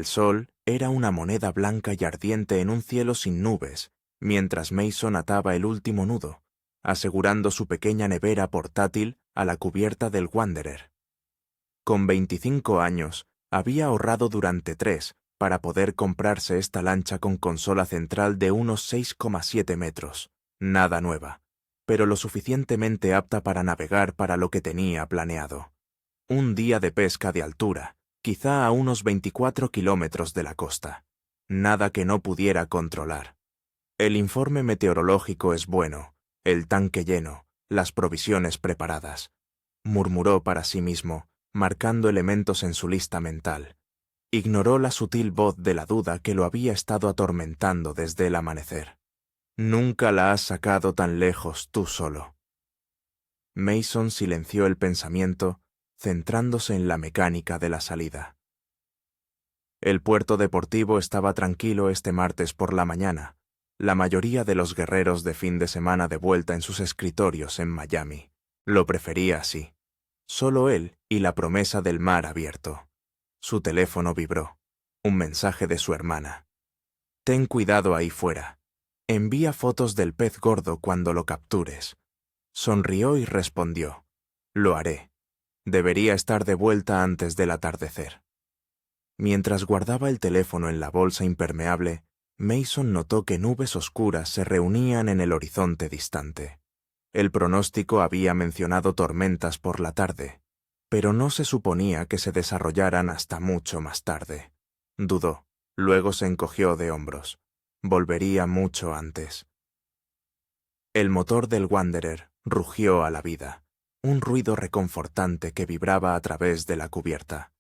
El sol era una moneda blanca y ardiente en un cielo sin nubes, mientras Mason ataba el último nudo, asegurando su pequeña nevera portátil a la cubierta del Wanderer. Con 25 años, había ahorrado durante 3 para poder comprarse esta lancha con consola central de unos 6,7 metros, nada nueva, pero lo suficientemente apta para navegar para lo que tenía planeado. Un día de pesca de altura, quizá a unos 24 kilómetros de la costa. Nada que no pudiera controlar. El informe meteorológico es bueno, el tanque lleno, las provisiones preparadas. Murmuró para sí mismo, marcando elementos en su lista mental. Ignoró la sutil voz de la duda que lo había estado atormentando desde el amanecer. Nunca la has sacado tan lejos tú solo. Mason silenció el pensamiento, centrándose en la mecánica de la salida. El puerto deportivo estaba tranquilo este martes por la mañana, la mayoría de los guerreros de fin de semana de vuelta en sus escritorios en Miami. Lo prefería así. Solo él y la promesa del mar abierto. Su teléfono vibró. Un mensaje de su hermana. Ten cuidado ahí fuera. Envía fotos del pez gordo cuando lo captures. Sonrió y respondió. Lo haré. Debería estar de vuelta antes del atardecer. Mientras guardaba el teléfono en la bolsa impermeable, Mason notó que nubes oscuras se reunían en el horizonte distante. El pronóstico había mencionado tormentas por la tarde, pero no se suponía que se desarrollaran hasta mucho más tarde. Dudó, luego se encogió de hombros. Volvería mucho antes. El motor del Wanderer rugió a la vida, un ruido reconfortante que vibraba a través de la cubierta.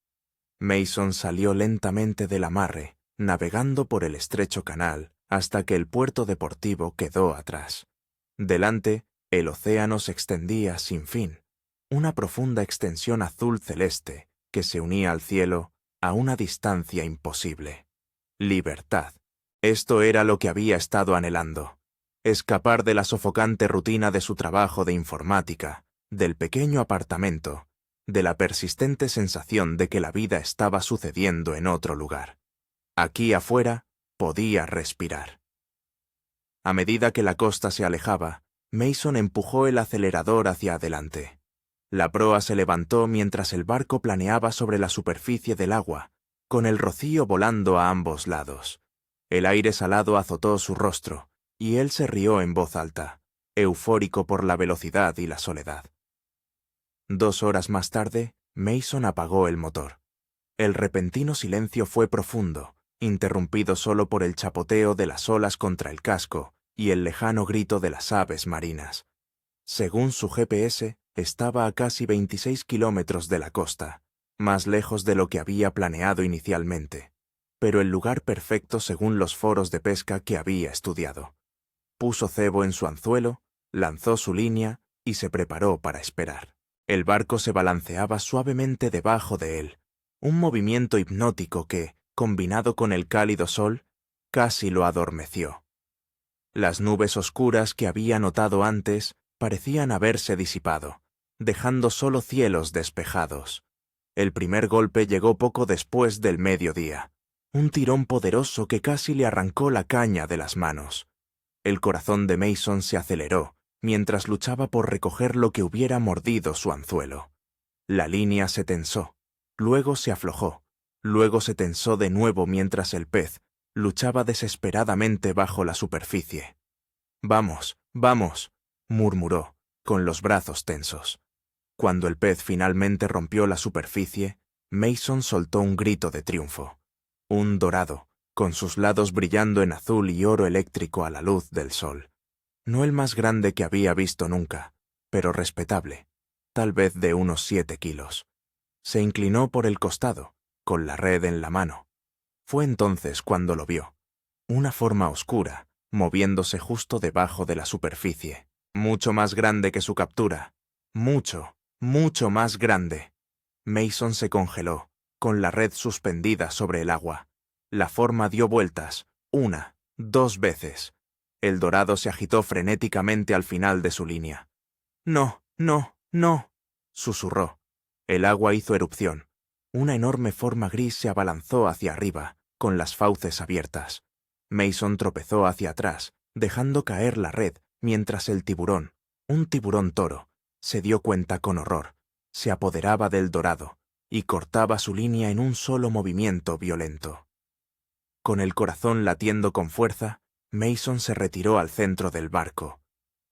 Mason salió lentamente del amarre, navegando por el estrecho canal hasta que el puerto deportivo quedó atrás. Delante, el océano se extendía sin fin, una profunda extensión azul celeste que se unía al cielo a una distancia imposible. Libertad. Esto era lo que había estado anhelando. Escapar de la sofocante rutina de su trabajo de informática, del pequeño apartamento, de la persistente sensación de que la vida estaba sucediendo en otro lugar. Aquí afuera podía respirar. A medida que la costa se alejaba, Mason empujó el acelerador hacia adelante. La proa se levantó mientras el barco planeaba sobre la superficie del agua, con el rocío volando a ambos lados. El aire salado azotó su rostro, y él se rió en voz alta, eufórico por la velocidad y la soledad. 2 horas más tarde, Mason apagó el motor. El repentino silencio fue profundo, interrumpido solo por el chapoteo de las olas contra el casco y el lejano grito de las aves marinas. Según su GPS, estaba a casi 26 kilómetros de la costa, más lejos de lo que había planeado inicialmente, pero el lugar perfecto según los foros de pesca que había estudiado. Puso cebo en su anzuelo, lanzó su línea y se preparó para esperar. El barco se balanceaba suavemente debajo de él, un movimiento hipnótico que, combinado con el cálido sol, casi lo adormeció. Las nubes oscuras que había notado antes parecían haberse disipado, dejando solo cielos despejados. El primer golpe llegó poco después del mediodía, un tirón poderoso que casi le arrancó la caña de las manos. El corazón de Mason se aceleró mientras luchaba por recoger lo que hubiera mordido su anzuelo. La línea se tensó, luego se aflojó, luego se tensó de nuevo mientras el pez luchaba desesperadamente bajo la superficie. «Vamos, vamos», murmuró, con los brazos tensos. Cuando el pez finalmente rompió la superficie, Mason soltó un grito de triunfo. Un dorado, con sus lados brillando en azul y oro eléctrico a la luz del sol. No el más grande que había visto nunca, pero respetable, tal vez de unos 7 kilos. Se inclinó por el costado, con la red en la mano. Fue entonces cuando lo vio. Una forma oscura, moviéndose justo debajo de la superficie. Mucho más grande que su captura. Mucho, mucho más grande. Mason se congeló, con la red suspendida sobre el agua. La forma dio vueltas, 1, 2 veces. El dorado se agitó frenéticamente al final de su línea. «No, no, no», susurró. El agua hizo erupción. Una enorme forma gris se abalanzó hacia arriba, con las fauces abiertas. Mason tropezó hacia atrás, dejando caer la red, mientras el tiburón, un tiburón toro, se dio cuenta con horror. Se apoderaba del dorado, y cortaba su línea en un solo movimiento violento. Con el corazón latiendo con fuerza, Mason se retiró al centro del barco.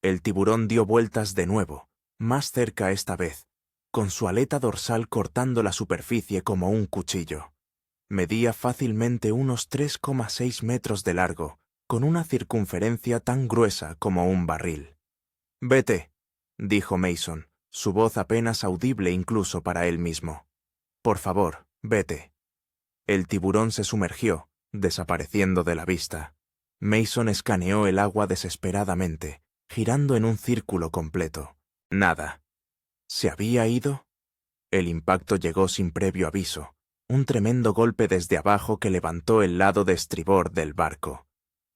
El tiburón dio vueltas de nuevo, más cerca esta vez, con su aleta dorsal cortando la superficie como un cuchillo. Medía fácilmente unos 3,6 metros de largo, con una circunferencia tan gruesa como un barril. «Vete», dijo Mason, su voz apenas audible incluso para él mismo. «Por favor, vete». El tiburón se sumergió, desapareciendo de la vista. Mason escaneó el agua desesperadamente, girando en un círculo completo. Nada. ¿Se había ido? El impacto llegó sin previo aviso, un tremendo golpe desde abajo que levantó el lado de estribor del barco.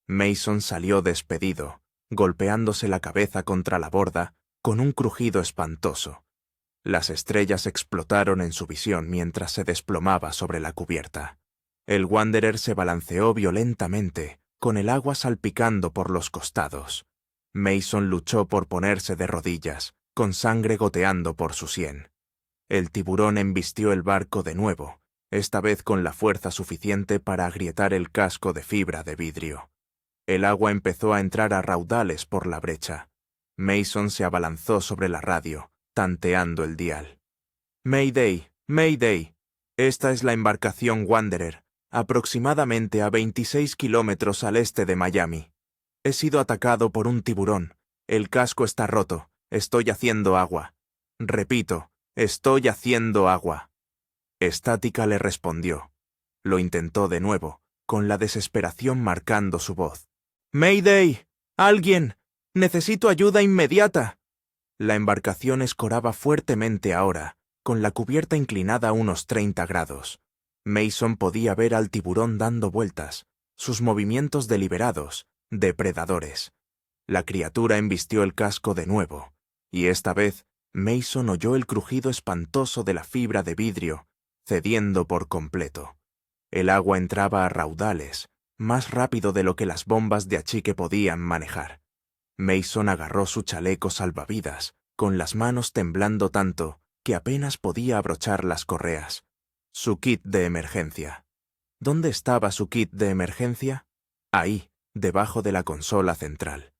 Mason salió despedido, golpeándose la cabeza contra la borda con un crujido espantoso. Las estrellas explotaron en su visión mientras se desplomaba sobre la cubierta. El Wanderer se balanceó violentamente, con el agua salpicando por los costados. Mason luchó por ponerse de rodillas, con sangre goteando por su sien. El tiburón embistió el barco de nuevo, esta vez con la fuerza suficiente para agrietar el casco de fibra de vidrio. El agua empezó a entrar a raudales por la brecha. Mason se abalanzó sobre la radio, tanteando el dial. «Mayday, Mayday. Esta es la embarcación Wanderer, aproximadamente a 26 kilómetros al este de Miami. He sido atacado por un tiburón. El casco está roto. Estoy haciendo agua. Repito, estoy haciendo agua». Estática le respondió. Lo intentó de nuevo, con la desesperación marcando su voz. «¡Mayday! ¡Alguien! ¡Necesito ayuda inmediata!». La embarcación escoraba fuertemente ahora, con la cubierta inclinada a unos 30 grados. Mason podía ver al tiburón dando vueltas, sus movimientos deliberados, depredadores. La criatura embistió el casco de nuevo, y esta vez Mason oyó el crujido espantoso de la fibra de vidrio, cediendo por completo. El agua entraba a raudales, más rápido de lo que las bombas de achique podían manejar. Mason agarró su chaleco salvavidas, con las manos temblando tanto que apenas podía abrochar las correas. Su kit de emergencia. ¿Dónde estaba su kit de emergencia? Ahí, debajo de la consola central.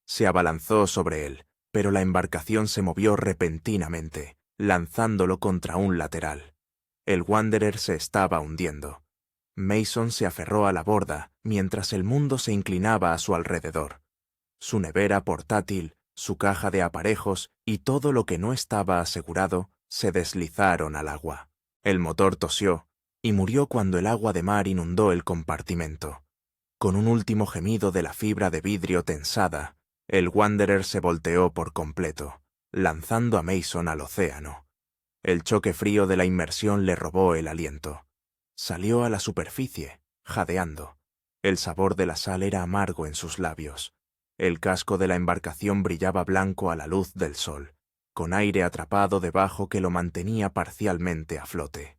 Se abalanzó sobre él, pero la embarcación se movió repentinamente, lanzándolo contra un lateral. El Wanderer se estaba hundiendo. Mason se aferró a la borda mientras el mundo se inclinaba a su alrededor. Su nevera portátil, su caja de aparejos y todo lo que no estaba asegurado se deslizaron al agua. El motor tosió y murió cuando el agua de mar inundó el compartimento. Con un último gemido de la fibra de vidrio tensada, el Wanderer se volteó por completo, lanzando a Mason al océano. El choque frío de la inmersión le robó el aliento. Salió a la superficie, jadeando. El sabor de la sal era amargo en sus labios. El casco de la embarcación brillaba blanco a la luz del sol, con aire atrapado debajo que lo mantenía parcialmente a flote.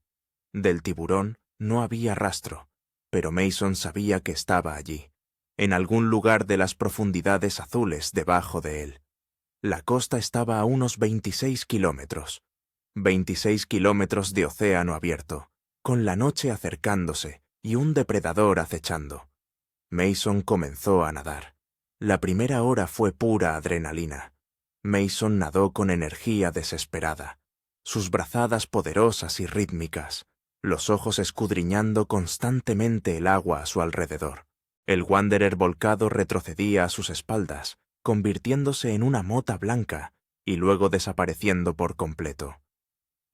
Del tiburón no había rastro, pero Mason sabía que estaba allí, en algún lugar de las profundidades azules debajo de él. La costa estaba a unos 26 kilómetros. 26 kilómetros de océano abierto, con la noche acercándose y un depredador acechando. Mason comenzó a nadar. La primera hora fue pura adrenalina. Mason nadó con energía desesperada, sus brazadas poderosas y rítmicas, los ojos escudriñando constantemente el agua a su alrededor. El Wanderer volcado retrocedía a sus espaldas, convirtiéndose en una mota blanca y luego desapareciendo por completo.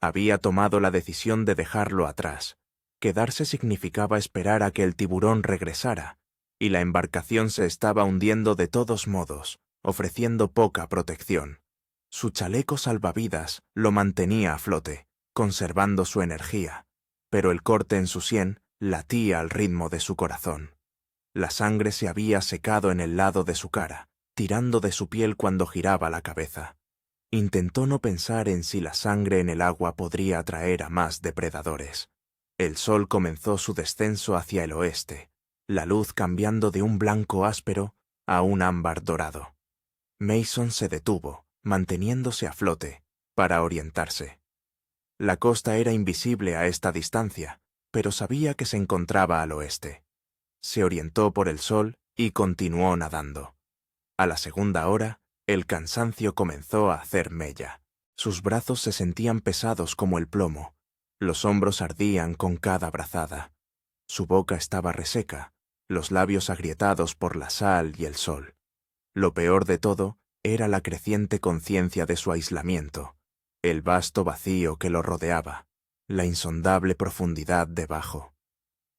Había tomado la decisión de dejarlo atrás. Quedarse significaba esperar a que el tiburón regresara, y la embarcación se estaba hundiendo de todos modos, ofreciendo poca protección. Su chaleco salvavidas lo mantenía a flote, conservando su energía, pero el corte en su sien latía al ritmo de su corazón. La sangre se había secado en el lado de su cara, tirando de su piel cuando giraba la cabeza. Intentó no pensar en si la sangre en el agua podría atraer a más depredadores. El sol comenzó su descenso hacia el oeste, la luz cambiando de un blanco áspero a un ámbar dorado. Mason se detuvo, manteniéndose a flote, para orientarse. La costa era invisible a esta distancia, pero sabía que se encontraba al oeste. Se orientó por el sol y continuó nadando. A la segunda hora, el cansancio comenzó a hacer mella. Sus brazos se sentían pesados como el plomo. Los hombros ardían con cada brazada. Su boca estaba reseca, los labios agrietados por la sal y el sol. Lo peor de todo era la creciente conciencia de su aislamiento, el vasto vacío que lo rodeaba, la insondable profundidad debajo.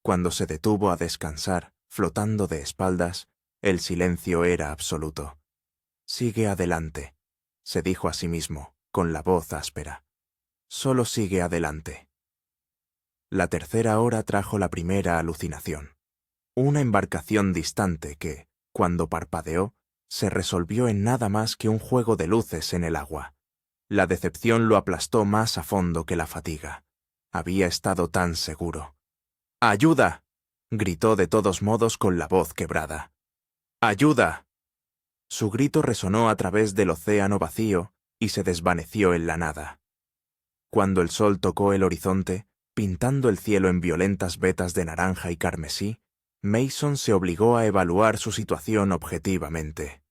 Cuando se detuvo a descansar, flotando de espaldas, el silencio era absoluto. «Sigue adelante», se dijo a sí mismo, con la voz áspera. «Solo sigue adelante». La tercera hora trajo la primera alucinación. Una embarcación distante que, cuando parpadeó, se resolvió en nada más que un juego de luces en el agua. La decepción lo aplastó más a fondo que la fatiga. Había estado tan seguro. «¡Ayuda!», gritó de todos modos con la voz quebrada. «¡Ayuda!». Su grito resonó a través del océano vacío y se desvaneció en la nada. Cuando el sol tocó el horizonte, pintando el cielo en violentas vetas de naranja y carmesí, Mason se obligó a evaluar su situación objetivamente.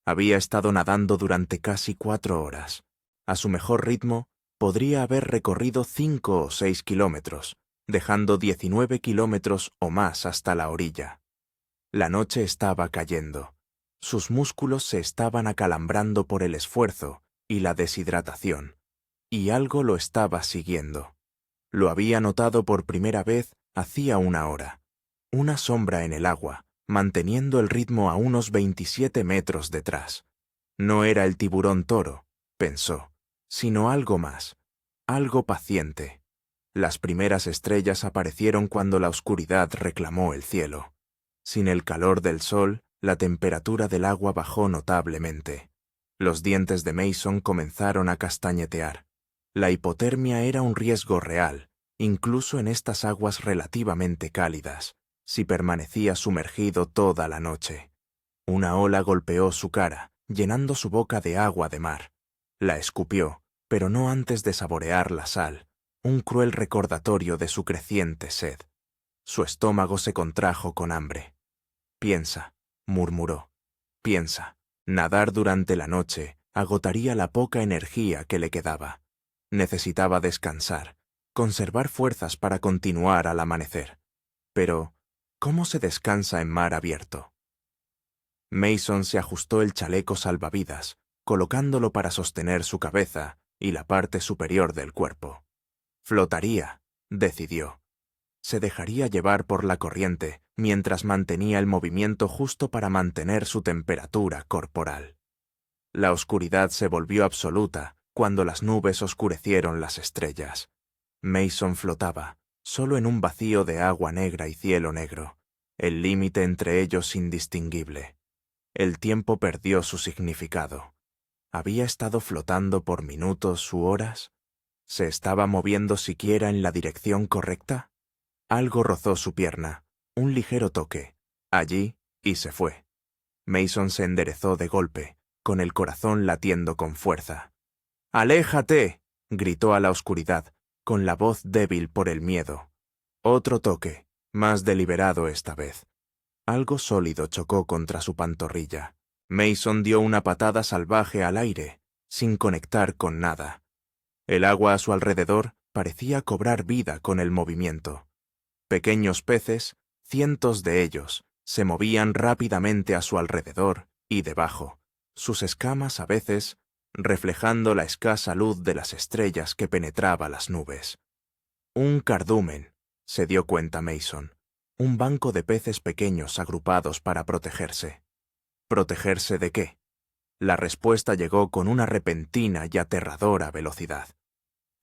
Había estado nadando durante casi 4 horas. A su mejor ritmo, podría haber recorrido 5 o 6 kilómetros, dejando 19 kilómetros o más hasta la orilla. La noche estaba cayendo. Sus músculos se estaban acalambrando por el esfuerzo y la deshidratación, y algo lo estaba siguiendo. Lo había notado por primera vez hacía 1 hora. Una sombra en el agua, manteniendo el ritmo a unos 27 metros detrás. No era el tiburón toro, pensó, sino algo más, algo paciente. Las primeras estrellas aparecieron cuando la oscuridad reclamó el cielo. Sin el calor del sol, la temperatura del agua bajó notablemente. Los dientes de Mason comenzaron a castañetear. La hipotermia era un riesgo real, incluso en estas aguas relativamente cálidas, si permanecía sumergido toda la noche. Una ola golpeó su cara, llenando su boca de agua de mar. La escupió, pero no antes de saborear la sal, un cruel recordatorio de su creciente sed. Su estómago se contrajo con hambre. «Piensa», murmuró. «Piensa, nadar durante la noche agotaría la poca energía que le quedaba. Necesitaba descansar, conservar fuerzas para continuar al amanecer. Pero, ¿cómo se descansa en mar abierto?». Mason se ajustó el chaleco salvavidas, colocándolo para sostener su cabeza y la parte superior del cuerpo. Flotaría, decidió. Se dejaría llevar por la corriente mientras mantenía el movimiento justo para mantener su temperatura corporal. La oscuridad se volvió absoluta cuando las nubes oscurecieron las estrellas. Mason flotaba, solo en un vacío de agua negra y cielo negro, el límite entre ellos indistinguible. El tiempo perdió su significado. ¿Había estado flotando por minutos u horas? ¿Se estaba moviendo siquiera en la dirección correcta? Algo rozó su pierna, un ligero toque, allí, y se fue. Mason se enderezó de golpe, con el corazón latiendo con fuerza. «¡Aléjate!», gritó a la oscuridad, con la voz débil por el miedo. Otro toque, más deliberado esta vez. Algo sólido chocó contra su pantorrilla. Mason dio una patada salvaje al aire, sin conectar con nada. El agua a su alrededor parecía cobrar vida con el movimiento. Pequeños peces, cientos de ellos, se movían rápidamente a su alrededor y debajo, sus escamas a veces reflejando la escasa luz de las estrellas que penetraba las nubes. Un cardumen, se dio cuenta Mason, un banco de peces pequeños agrupados para protegerse. ¿Protegerse de qué? La respuesta llegó con una repentina y aterradora velocidad.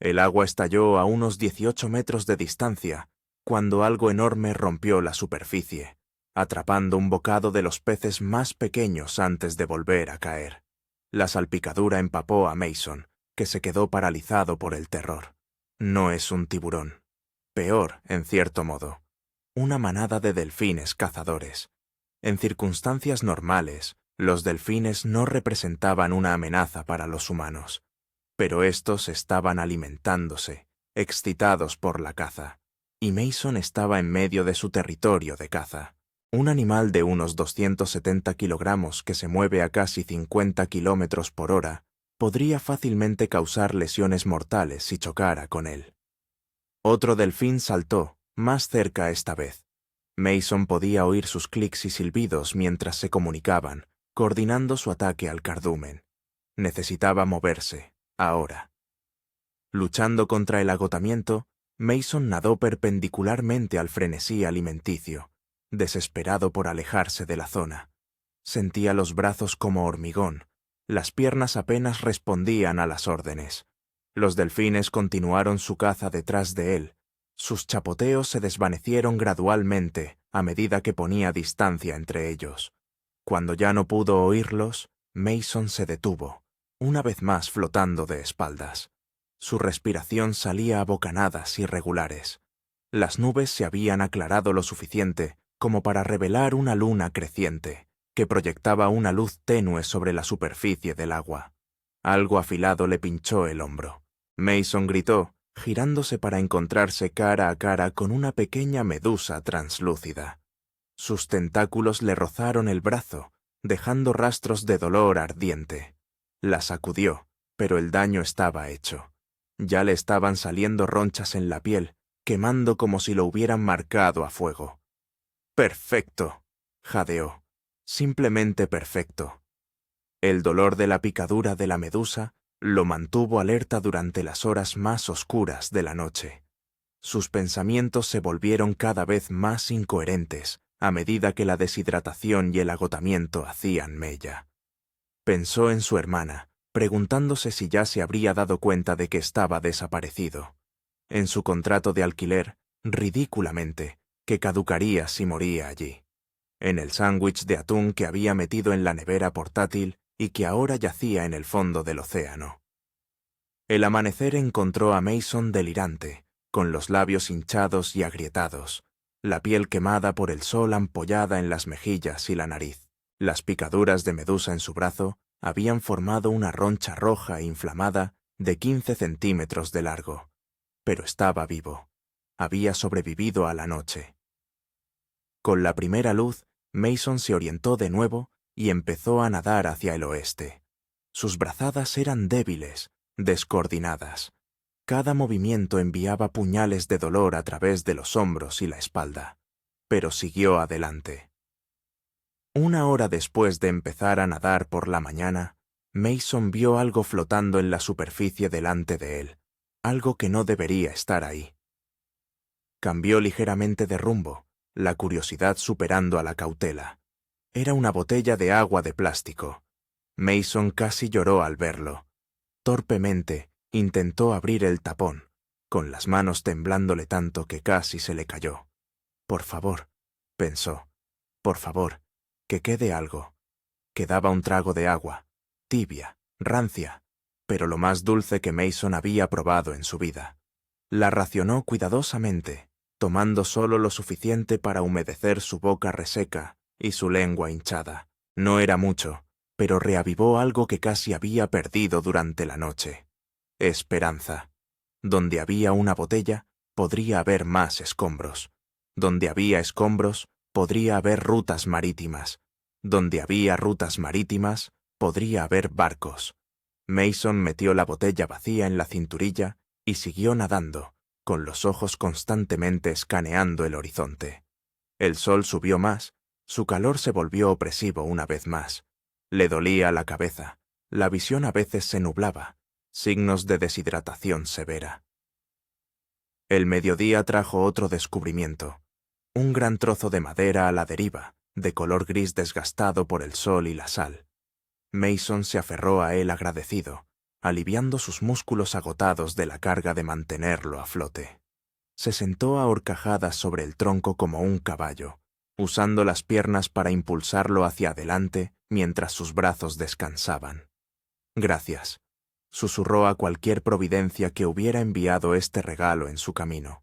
El agua estalló a unos 18 metros de distancia, cuando algo enorme rompió la superficie, atrapando un bocado de los peces más pequeños antes de volver a caer. La salpicadura empapó a Mason, que se quedó paralizado por el terror. No es un tiburón. Peor, en cierto modo. Una manada de delfines cazadores. En circunstancias normales, los delfines no representaban una amenaza para los humanos. Pero estos estaban alimentándose, excitados por la caza, y Mason estaba en medio de su territorio de caza. Un animal de unos 270 kilogramos que se mueve a casi 50 kilómetros por hora podría fácilmente causar lesiones mortales si chocara con él. Otro delfín saltó, más cerca esta vez. Mason podía oír sus clics y silbidos mientras se comunicaban, coordinando su ataque al cardumen. Necesitaba moverse, ahora. Luchando contra el agotamiento, Mason nadó perpendicularmente al frenesí alimenticio, desesperado por alejarse de la zona. Sentía los brazos como hormigón, las piernas apenas respondían a las órdenes. Los delfines continuaron su caza detrás de él. Sus chapoteos se desvanecieron gradualmente a medida que ponía distancia entre ellos. Cuando ya no pudo oírlos, Mason se detuvo, una vez más flotando de espaldas. Su respiración salía a bocanadas irregulares. Las nubes se habían aclarado lo suficiente como para revelar una luna creciente, que proyectaba una luz tenue sobre la superficie del agua. Algo afilado le pinchó el hombro. Mason gritó, girándose para encontrarse cara a cara con una pequeña medusa translúcida. Sus tentáculos le rozaron el brazo, dejando rastros de dolor ardiente. La sacudió, pero el daño estaba hecho. Ya le estaban saliendo ronchas en la piel, quemando como si lo hubieran marcado a fuego. «Perfecto», jadeó. «Simplemente perfecto». El dolor de la picadura de la medusa lo mantuvo alerta durante las horas más oscuras de la noche. Sus pensamientos se volvieron cada vez más incoherentes a medida que la deshidratación y el agotamiento hacían mella. Pensó en su hermana, preguntándose si ya se habría dado cuenta de que estaba desaparecido. En su contrato de alquiler, ridículamente, que caducaría si moría allí. En el sándwich de atún que había metido en la nevera portátil y que ahora yacía en el fondo del océano. El amanecer encontró a Mason delirante, con los labios hinchados y agrietados, la piel quemada por el sol ampollada en las mejillas y la nariz. Las picaduras de medusa en su brazo habían formado una roncha roja e inflamada de 15 centímetros de largo. Pero estaba vivo. Había sobrevivido a la noche. Con la primera luz, Mason se orientó de nuevo y empezó a nadar hacia el oeste. Sus brazadas eran débiles, descoordinadas. Cada movimiento enviaba puñales de dolor a través de los hombros y la espalda, pero siguió adelante. Una hora después de empezar a nadar por la mañana, Mason vio algo flotando en la superficie delante de él, algo que no debería estar ahí. Cambió ligeramente de rumbo, la curiosidad superando a la cautela. Era una botella de agua de plástico. Mason casi lloró al verlo. Torpemente intentó abrir el tapón, con las manos temblándole tanto que casi se le cayó. «Por favor», pensó, «por favor, que quede algo». Quedaba un trago de agua, tibia, rancia, pero lo más dulce que Mason había probado en su vida. La racionó cuidadosamente, tomando solo lo suficiente para humedecer su boca reseca y su lengua hinchada. No era mucho, pero reavivó algo que casi había perdido durante la noche. Esperanza. Donde había una botella, podría haber más escombros. Donde había escombros, podría haber rutas marítimas. Donde había rutas marítimas, podría haber barcos. Mason metió la botella vacía en la cinturilla y siguió nadando, con los ojos constantemente escaneando el horizonte. El sol subió más, su calor se volvió opresivo una vez más. Le dolía la cabeza, la visión a veces se nublaba, signos de deshidratación severa. El mediodía trajo otro descubrimiento, un gran trozo de madera a la deriva, de color gris desgastado por el sol y la sal. Mason se aferró a él agradecido, aliviando sus músculos agotados de la carga de mantenerlo a flote. Se sentó a horcajadas sobre el tronco como un caballo, usando las piernas para impulsarlo hacia adelante mientras sus brazos descansaban. Gracias, susurró a cualquier providencia que hubiera enviado este regalo en su camino.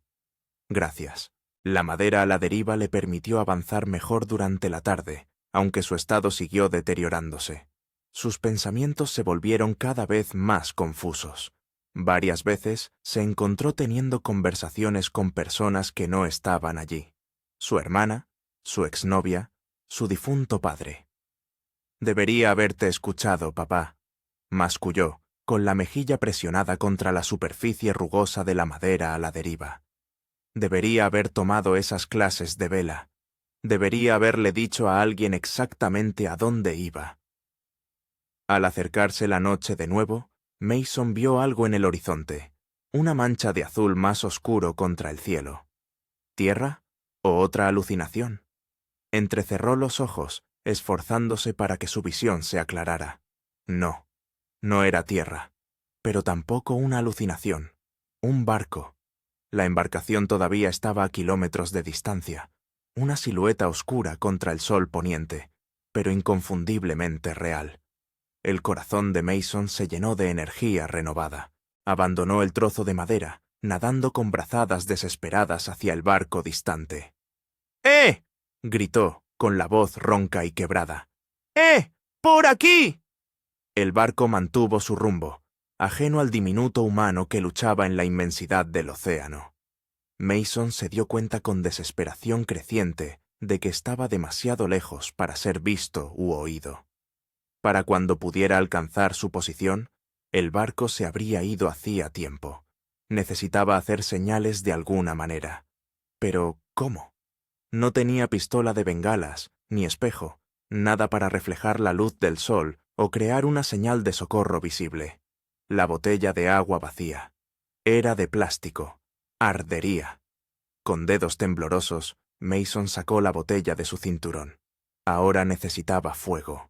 Gracias. La madera a la deriva le permitió avanzar mejor durante la tarde, aunque su estado siguió deteriorándose. Sus pensamientos se volvieron cada vez más confusos. Varias veces se encontró teniendo conversaciones con personas que no estaban allí. Su hermana, su exnovia, su difunto padre. Debería haberte escuchado, papá, masculló, con la mejilla presionada contra la superficie rugosa de la madera a la deriva. Debería haber tomado esas clases de vela. Debería haberle dicho a alguien exactamente a dónde iba. Al acercarse la noche de nuevo, Mason vio algo en el horizonte, una mancha de azul más oscuro contra el cielo. ¿Tierra? ¿O otra alucinación? Entrecerró los ojos, esforzándose para que su visión se aclarara. No, no era tierra, pero tampoco una alucinación. Un barco. La embarcación todavía estaba a kilómetros de distancia, una silueta oscura contra el sol poniente, pero inconfundiblemente real. El corazón de Mason se llenó de energía renovada. Abandonó el trozo de madera, nadando con brazadas desesperadas hacia el barco distante. ¡Eh! Gritó, con la voz ronca y quebrada. ¡Eh! ¡Por aquí! El barco mantuvo su rumbo, ajeno al diminuto humano que luchaba en la inmensidad del océano. Mason se dio cuenta con desesperación creciente de que estaba demasiado lejos para ser visto u oído. Para cuando pudiera alcanzar su posición, el barco se habría ido hacía tiempo. Necesitaba hacer señales de alguna manera. Pero, ¿cómo? No tenía pistola de bengalas, ni espejo, nada para reflejar la luz del sol o crear una señal de socorro visible. La botella de agua vacía. Era de plástico. Ardería. Con dedos temblorosos, Mason sacó la botella de su cinturón. Ahora necesitaba fuego.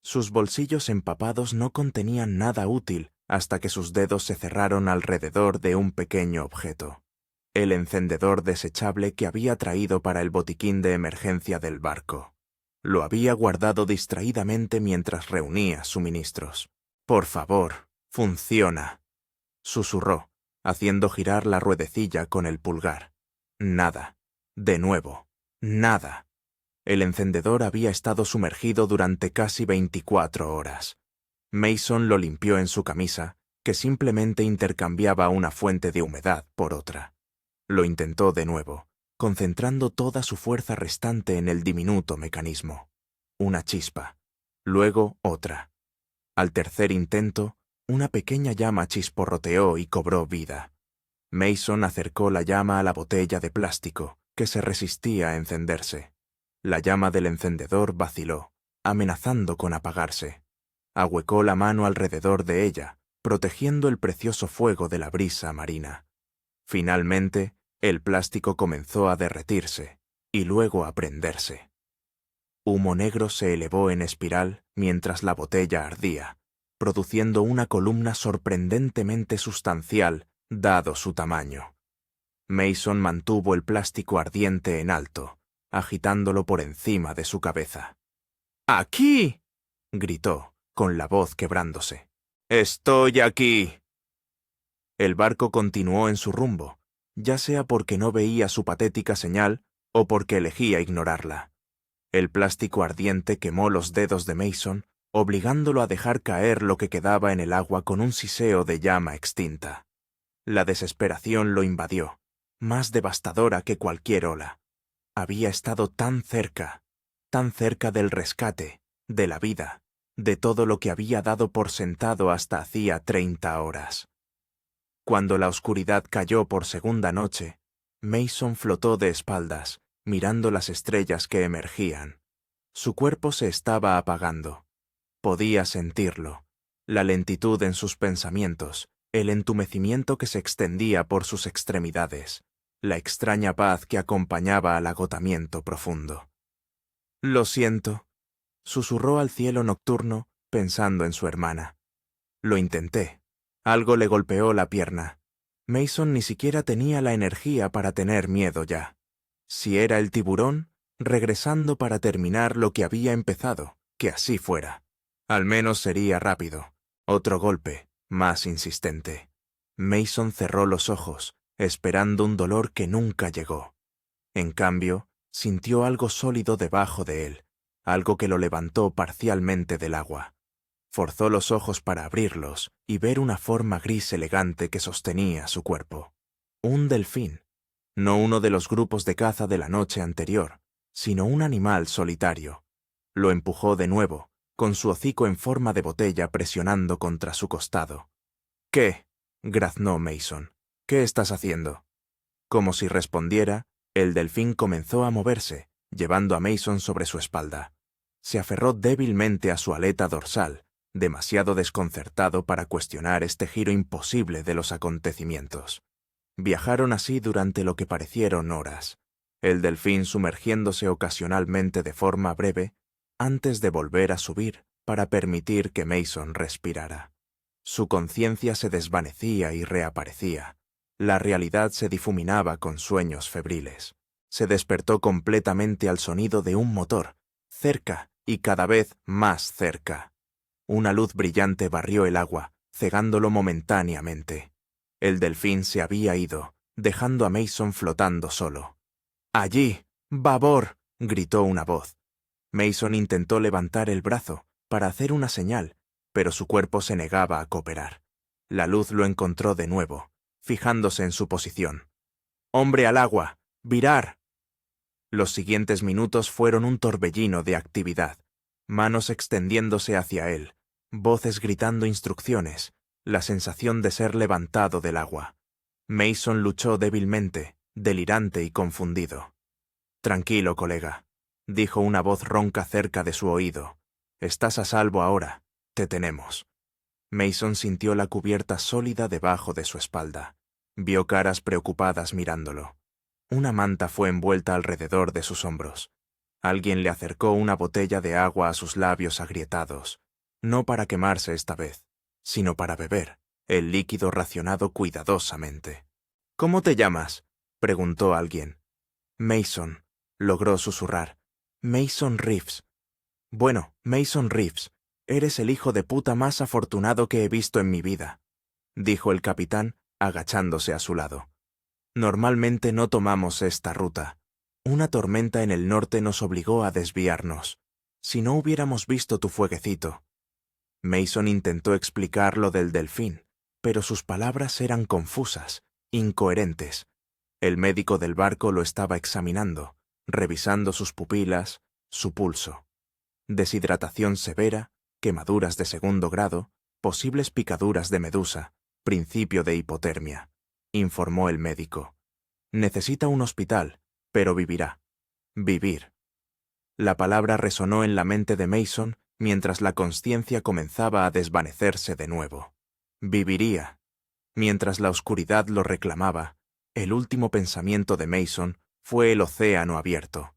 Sus bolsillos empapados no contenían nada útil hasta que sus dedos se cerraron alrededor de un pequeño objeto. El encendedor desechable que había traído para el botiquín de emergencia del barco. Lo había guardado distraídamente mientras reunía suministros. «Por favor, funciona», susurró, haciendo girar la ruedecilla con el pulgar. Nada. De nuevo. Nada. El encendedor había estado sumergido durante casi 24 horas. Mason lo limpió en su camisa, que simplemente intercambiaba una fuente de humedad por otra. Lo intentó de nuevo, concentrando toda su fuerza restante en el diminuto mecanismo. Una chispa. Luego otra. Al tercer intento, una pequeña llama chisporroteó y cobró vida. Mason acercó la llama a la botella de plástico, que se resistía a encenderse. La llama del encendedor vaciló, amenazando con apagarse. Ahuecó la mano alrededor de ella, protegiendo el precioso fuego de la brisa marina. Finalmente, el plástico comenzó a derretirse, y luego a prenderse. Humo negro se elevó en espiral mientras la botella ardía, produciendo una columna sorprendentemente sustancial, dado su tamaño. Mason mantuvo el plástico ardiente en alto, agitándolo por encima de su cabeza. «¡Aquí!», gritó, con la voz quebrándose. «¡Estoy aquí!». El barco continuó en su rumbo, ya sea porque no veía su patética señal o porque elegía ignorarla. El plástico ardiente quemó los dedos de Mason, obligándolo a dejar caer lo que quedaba en el agua con un siseo de llama extinta. La desesperación lo invadió, más devastadora que cualquier ola. Había estado tan cerca del rescate, de la vida, de todo lo que había dado por sentado hasta hacía 30 horas. Cuando la oscuridad cayó por segunda noche, Mason flotó de espaldas, mirando las estrellas que emergían. Su cuerpo se estaba apagando. Podía sentirlo, la lentitud en sus pensamientos, el entumecimiento que se extendía por sus extremidades, la extraña paz que acompañaba al agotamiento profundo. «Lo siento», susurró al cielo nocturno, pensando en su hermana. «Lo intenté». Algo le golpeó la pierna. Mason ni siquiera tenía la energía para tener miedo ya. Si era el tiburón, regresando para terminar lo que había empezado, que así fuera. Al menos sería rápido. Otro golpe, más insistente. Mason cerró los ojos, esperando un dolor que nunca llegó. En cambio, sintió algo sólido debajo de él, algo que lo levantó parcialmente del agua. Forzó los ojos para abrirlos y ver una forma gris elegante que sostenía su cuerpo. Un delfín. No uno de los grupos de caza de la noche anterior, sino un animal solitario. Lo empujó de nuevo, con su hocico en forma de botella presionando contra su costado. «¿Qué?», graznó Mason. «¿Qué estás haciendo?». Como si respondiera, el delfín comenzó a moverse, llevando a Mason sobre su espalda. Se aferró débilmente a su aleta dorsal, demasiado desconcertado para cuestionar este giro imposible de los acontecimientos. Viajaron así durante lo que parecieron horas, el delfín sumergiéndose ocasionalmente de forma breve antes de volver a subir para permitir que Mason respirara. Su conciencia se desvanecía y reaparecía. La realidad se difuminaba con sueños febriles. Se despertó completamente al sonido de un motor, cerca y cada vez más cerca. Una luz brillante barrió el agua, cegándolo momentáneamente. El delfín se había ido, dejando a Mason flotando solo. «¡Allí! ¡Babor!», gritó una voz. Mason intentó levantar el brazo para hacer una señal, pero su cuerpo se negaba a cooperar. La luz lo encontró de nuevo, fijándose en su posición. «¡Hombre al agua! ¡Virar!». Los siguientes minutos fueron un torbellino de actividad, manos extendiéndose hacia él, voces gritando instrucciones, la sensación de ser levantado del agua. Mason luchó débilmente, delirante y confundido. «Tranquilo, colega», dijo una voz ronca cerca de su oído. «Estás a salvo ahora. Te tenemos». Mason sintió la cubierta sólida debajo de su espalda. Vio caras preocupadas mirándolo. Una manta fue envuelta alrededor de sus hombros. Alguien le acercó una botella de agua a sus labios agrietados, no para quemarse esta vez, sino para beber, el líquido racionado cuidadosamente. «¿Cómo te llamas?», preguntó alguien. «Mason», logró susurrar. «Mason Reeves». «Bueno, Mason Reeves, eres el hijo de puta más afortunado que he visto en mi vida», dijo el capitán, agachándose a su lado. «Normalmente no tomamos esta ruta. Una tormenta en el norte nos obligó a desviarnos. Si no hubiéramos visto tu fueguecito». Mason intentó explicar lo del delfín, pero sus palabras eran confusas, incoherentes. El médico del barco lo estaba examinando, revisando sus pupilas, su pulso. Deshidratación severa, quemaduras de 2º grado, posibles picaduras de medusa, principio de hipotermia, informó el médico. «Necesita un hospital, pero vivirá». Vivir. La palabra resonó en la mente de Mason mientras la consciencia comenzaba a desvanecerse de nuevo. Viviría. Mientras la oscuridad lo reclamaba, el último pensamiento de Mason fue el océano abierto.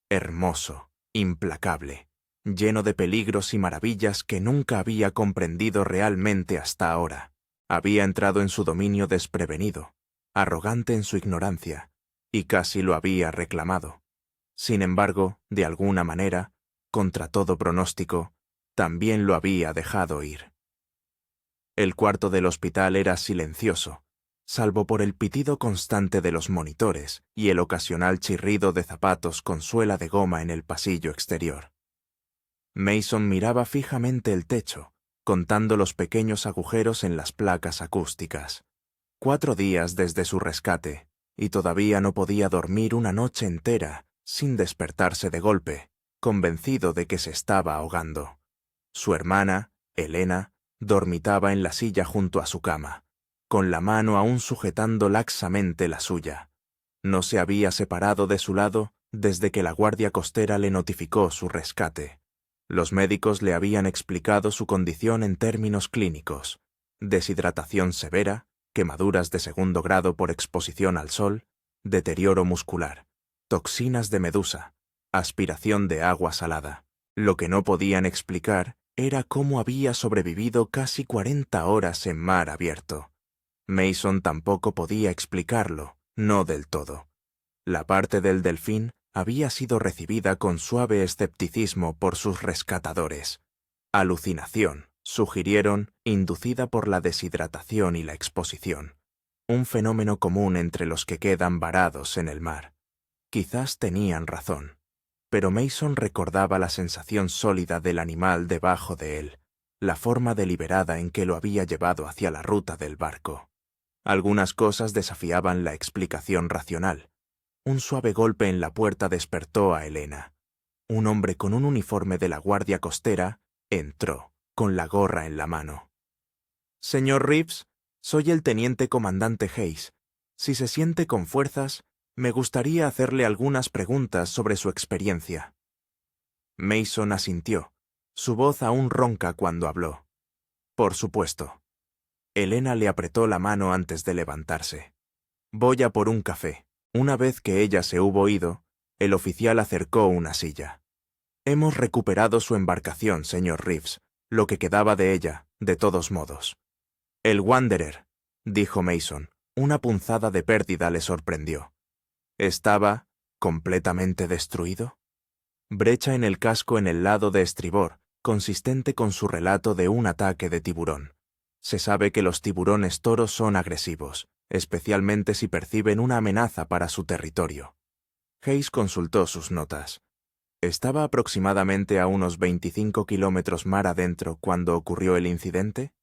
Hermoso, implacable, lleno de peligros y maravillas que nunca había comprendido realmente hasta ahora. Había entrado en su dominio desprevenido, arrogante en su ignorancia, y casi lo había reclamado. Sin embargo, de alguna manera, contra todo pronóstico, también lo había dejado ir. El cuarto del hospital era silencioso, salvo por el pitido constante de los monitores y el ocasional chirrido de zapatos con suela de goma en el pasillo exterior. Mason miraba fijamente el techo, contando los pequeños agujeros en las placas acústicas. 4 días desde su rescate, y todavía no podía dormir una noche entera sin despertarse de golpe, convencido de que se estaba ahogando. Su hermana, Elena, dormitaba en la silla junto a su cama, con la mano aún sujetando laxamente la suya. No se había separado de su lado desde que la guardia costera le notificó su rescate. Los médicos le habían explicado su condición en términos clínicos: deshidratación severa, quemaduras de 2º grado por exposición al sol, deterioro muscular, toxinas de medusa, aspiración de agua salada. Lo que no podían explicar era cómo había sobrevivido casi 40 horas en mar abierto. Mason tampoco podía explicarlo, no del todo. La parte del delfín había sido recibida con suave escepticismo por sus rescatadores. Alucinación, sugirieron, inducida por la deshidratación y la exposición, un fenómeno común entre los que quedan varados en el mar. Quizás tenían razón, pero Mason recordaba la sensación sólida del animal debajo de él, la forma deliberada en que lo había llevado hacia la ruta del barco. Algunas cosas desafiaban la explicación racional. Un suave golpe en la puerta despertó a Elena. Un hombre con un uniforme de la Guardia Costera entró, con la gorra en la mano. «Señor Reeves, soy el teniente comandante Hayes. Si se siente con fuerzas, me gustaría hacerle algunas preguntas sobre su experiencia». Mason asintió. Su voz aún ronca cuando habló. «Por supuesto». Elena le apretó la mano antes de levantarse. «Voy a por un café». Una vez que ella se hubo ido, el oficial acercó una silla. «Hemos recuperado su embarcación, señor Reeves, lo que quedaba de ella, de todos modos». «El Wanderer», dijo Mason. Una punzada de pérdida le sorprendió. ¿Estaba completamente destruido? Brecha en el casco en el lado de estribor, consistente con su relato de un ataque de tiburón. Se sabe que los tiburones toros son agresivos, especialmente si perciben una amenaza para su territorio. Hayes consultó sus notas. ¿Estaba aproximadamente a unos 25 kilómetros mar adentro cuando ocurrió el incidente?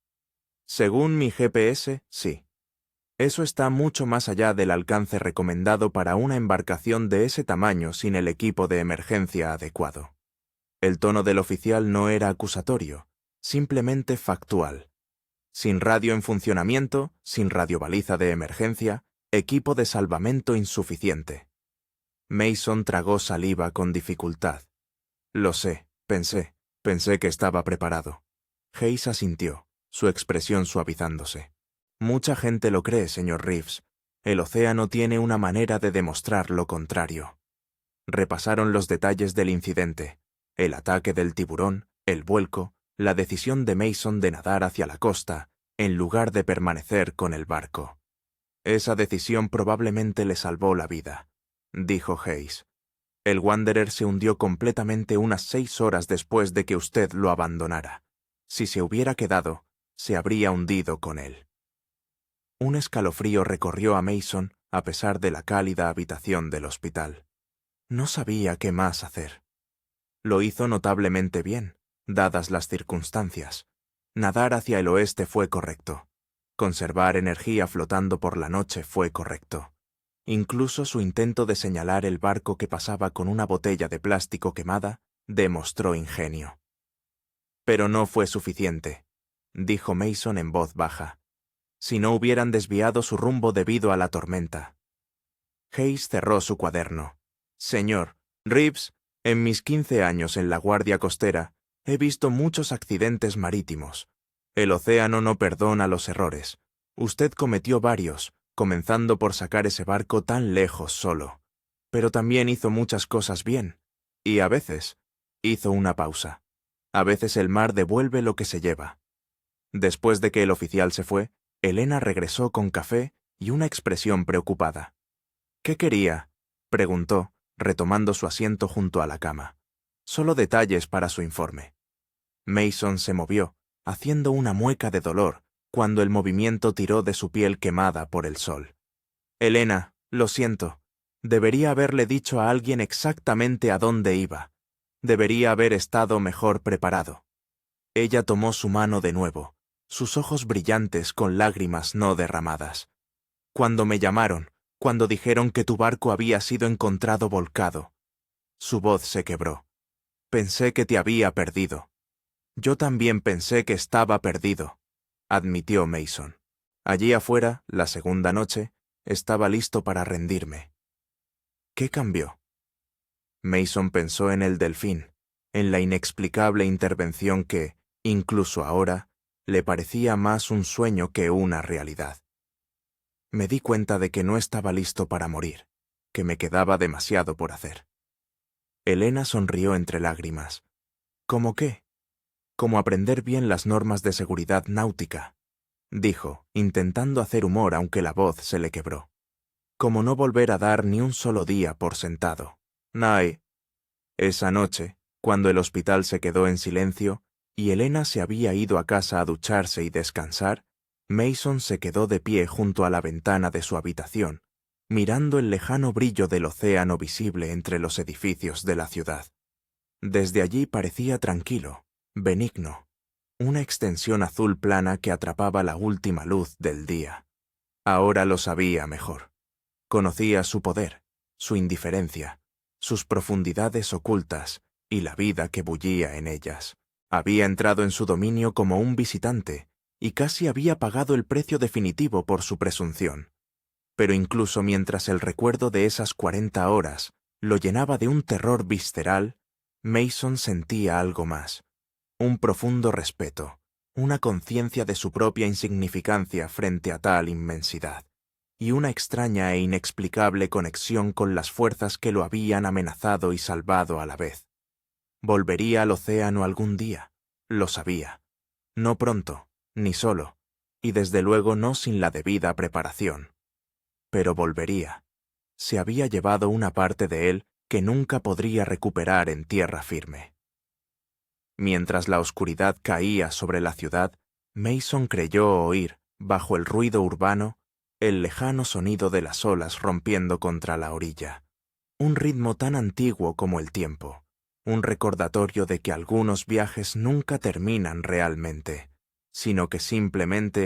Según mi GPS, sí. Eso está mucho más allá del alcance recomendado para una embarcación de ese tamaño sin el equipo de emergencia adecuado. El tono del oficial no era acusatorio, simplemente factual. Sin radio en funcionamiento, sin radiobaliza de emergencia, equipo de salvamento insuficiente. Mason tragó saliva con dificultad. Lo sé, pensé que estaba preparado. Hayes asintió, su expresión suavizándose. Mucha gente lo cree, señor Reeves. El océano tiene una manera de demostrar lo contrario. Repasaron los detalles del incidente, el ataque del tiburón, el vuelco, la decisión de Mason de nadar hacia la costa, en lugar de permanecer con el barco. Esa decisión probablemente le salvó la vida, dijo Hayes. El Wanderer se hundió completamente unas 6 horas después de que usted lo abandonara. Si se hubiera quedado, se habría hundido con él. Un escalofrío recorrió a Mason a pesar de la cálida habitación del hospital. No sabía qué más hacer. Lo hizo notablemente bien, dadas las circunstancias. Nadar hacia el oeste fue correcto. Conservar energía flotando por la noche fue correcto. Incluso su intento de señalar el barco que pasaba con una botella de plástico quemada demostró ingenio. Pero no fue suficiente, dijo Mason en voz baja. Si no hubieran desviado su rumbo debido a la tormenta. Hayes cerró su cuaderno. Señor Reeves, en mis 15 años en la Guardia Costera, he visto muchos accidentes marítimos. El océano no perdona los errores. Usted cometió varios, comenzando por sacar ese barco tan lejos solo. Pero también hizo muchas cosas bien. Y a veces, hizo una pausa. A veces el mar devuelve lo que se lleva. Después de que el oficial se fue, Elena regresó con café y una expresión preocupada. «¿Qué quería?», preguntó, retomando su asiento junto a la cama. «Solo detalles para su informe». Mason se movió, haciendo una mueca de dolor, cuando el movimiento tiró de su piel quemada por el sol. «Elena, lo siento. Debería haberle dicho a alguien exactamente a dónde iba. Debería haber estado mejor preparado». Ella tomó su mano de nuevo, sus ojos brillantes con lágrimas no derramadas. «Cuando me llamaron, cuando dijeron que tu barco había sido encontrado volcado». Su voz se quebró. «Pensé que te había perdido». «Yo también pensé que estaba perdido», admitió Mason. Allí afuera, la segunda noche, estaba listo para rendirme. ¿Qué cambió? Mason pensó en el delfín, en la inexplicable intervención que, incluso ahora, le parecía más un sueño que una realidad. Me di cuenta de que no estaba listo para morir, que me quedaba demasiado por hacer. Elena sonrió entre lágrimas. ¿Cómo qué? Como aprender bien las normas de seguridad náutica, dijo, intentando hacer humor aunque la voz se le quebró. Como no volver a dar ni un solo día por sentado. Esa noche, cuando el hospital se quedó en silencio, y Elena se había ido a casa a ducharse y descansar, Mason se quedó de pie junto a la ventana de su habitación, mirando el lejano brillo del océano visible entre los edificios de la ciudad. Desde allí parecía tranquilo, benigno, una extensión azul plana que atrapaba la última luz del día. Ahora lo sabía mejor. Conocía su poder, su indiferencia, sus profundidades ocultas y la vida que bullía en ellas. Había entrado en su dominio como un visitante y casi había pagado el precio definitivo por su presunción. Pero incluso mientras el recuerdo de esas 40 horas lo llenaba de un terror visceral, Mason sentía algo más, un profundo respeto, una conciencia de su propia insignificancia frente a tal inmensidad, y una extraña e inexplicable conexión con las fuerzas que lo habían amenazado y salvado a la vez. Volvería al océano algún día, lo sabía. No pronto, ni solo, y desde luego no sin la debida preparación. Pero volvería. Se había llevado una parte de él que nunca podría recuperar en tierra firme. Mientras la oscuridad caía sobre la ciudad, Mason creyó oír, bajo el ruido urbano, el lejano sonido de las olas rompiendo contra la orilla. Un ritmo tan antiguo como el tiempo, un recordatorio de que algunos viajes nunca terminan realmente, sino que simplemente